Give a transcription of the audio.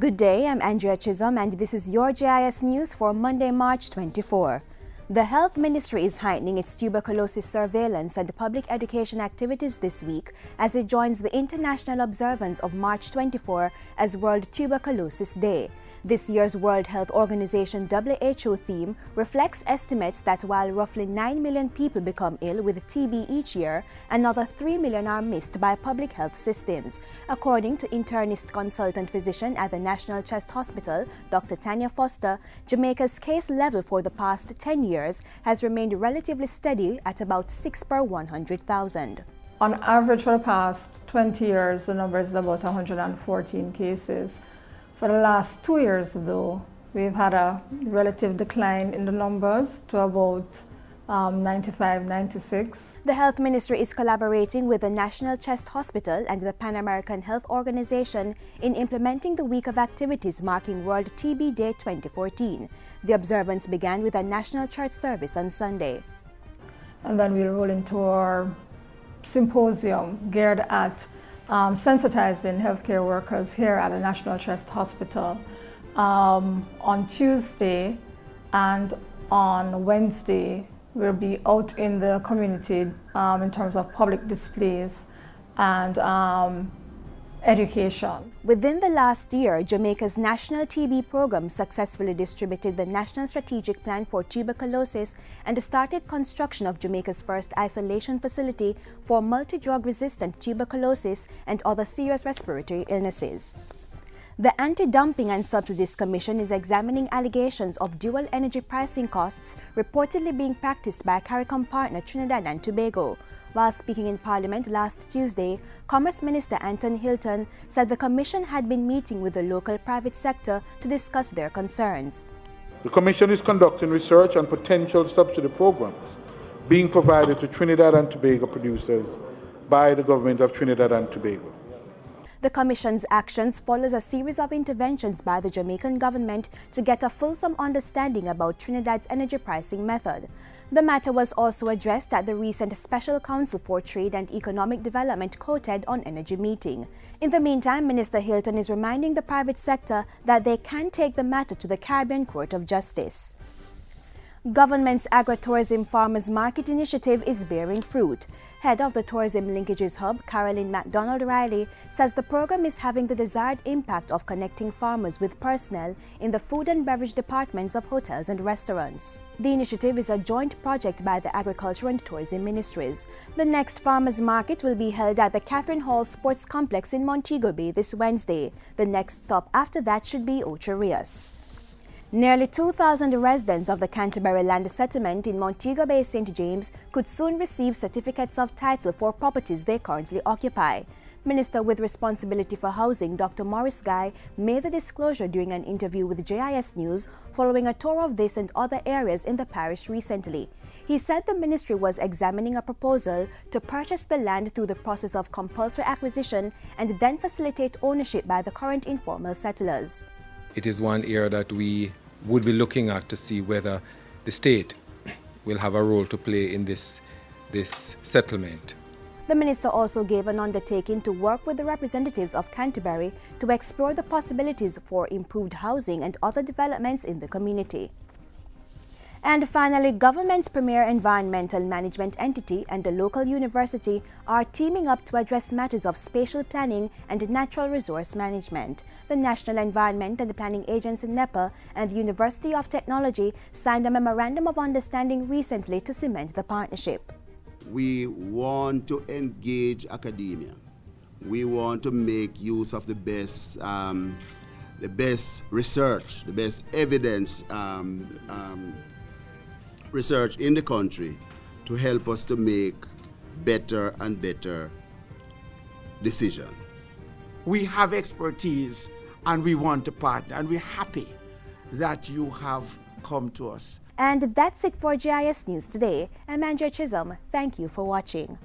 Good day, I'm Andrea Chisholm and this is your JIS News for Monday, March 24. The Health Ministry is heightening its tuberculosis surveillance and public education activities this week as it joins the international observance of March 24 as World Tuberculosis Day. This year's World Health Organization WHO theme reflects estimates that while roughly 9 million people become ill with TB each year, another 3 million are missed by public health systems. According to internist consultant physician at the National Chest Hospital, Dr. Tanya Foster, Jamaica's case level for the past 10 years has remained relatively steady at about 6 per 100,000. On average for the past 20 years, the number is about 114 cases. For the last 2 years, though, we've had a relative decline in the numbers to about 95, 96. The Health Ministry is collaborating with the National Chest Hospital and the Pan American Health Organization in implementing the week of activities marking World TB Day 2014. The observance began with a national church service on Sunday. And then we'll roll into our symposium geared at sensitizing healthcare workers here at the National Chest Hospital on Tuesday, and on Wednesday we'll be out in the community in terms of public displays and education. Within the last year, Jamaica's National TB Program successfully distributed the National Strategic Plan for Tuberculosis and started construction of Jamaica's first isolation facility for multi-drug-resistant tuberculosis and other serious respiratory illnesses. The Anti-Dumping and Subsidies Commission is examining allegations of dual energy pricing costs reportedly being practiced by CARICOM partner Trinidad and Tobago. While speaking in Parliament last Tuesday, Commerce Minister Anthony Hilton said the Commission had been meeting with the local private sector to discuss their concerns. The Commission is conducting research on potential subsidy programs being provided to Trinidad and Tobago producers by the Government of Trinidad and Tobago. The Commission's actions follows a series of interventions by the Jamaican government to get a fulsome understanding about Trinidad's energy pricing method. The matter was also addressed at the recent Special Council for Trade and Economic Development quoted on energy meeting. In the meantime, Minister Hilton is reminding the private sector that they can take the matter to the Caribbean Court of Justice. Government's Agro-Tourism Farmers Market initiative is bearing fruit. Head of the Tourism Linkages Hub, Caroline MacDonald-Riley, says the program is having the desired impact of connecting farmers with personnel in the food and beverage departments of hotels and restaurants. The initiative is a joint project by the Agriculture and Tourism Ministries. The next farmers market will be held at the Catherine Hall Sports Complex in Montego Bay this Wednesday. The next stop after that should be Ocho Rios. Nearly 2,000 residents of the Canterbury land settlement in Montego Bay, St. James could soon receive certificates of title for properties they currently occupy. Minister with responsibility for housing, Dr. Maurice Guy, made the disclosure during an interview with JIS News following a tour of this and other areas in the parish recently. He said the ministry was examining a proposal to purchase the land through the process of compulsory acquisition and then facilitate ownership by the current informal settlers. It is one area that we would be looking at to see whether the state will have a role to play in this settlement. The minister also gave an undertaking to work with the representatives of Canterbury to explore the possibilities for improved housing and other developments in the community. And finally, government's premier environmental management entity and the local university are teaming up to address matters of spatial planning and natural resource management. The National Environment and Planning Agency NEPA and the University of Technology signed a memorandum of understanding recently to cement the partnership. We want to engage academia. We want to make use of the best research, the best evidence research in the country to help us to make better and better decisions. We have expertise and we want to partner, and we're happy that you have come to us. And that's it for JIS News today. I'm Andrea Chisholm. Thank you for watching.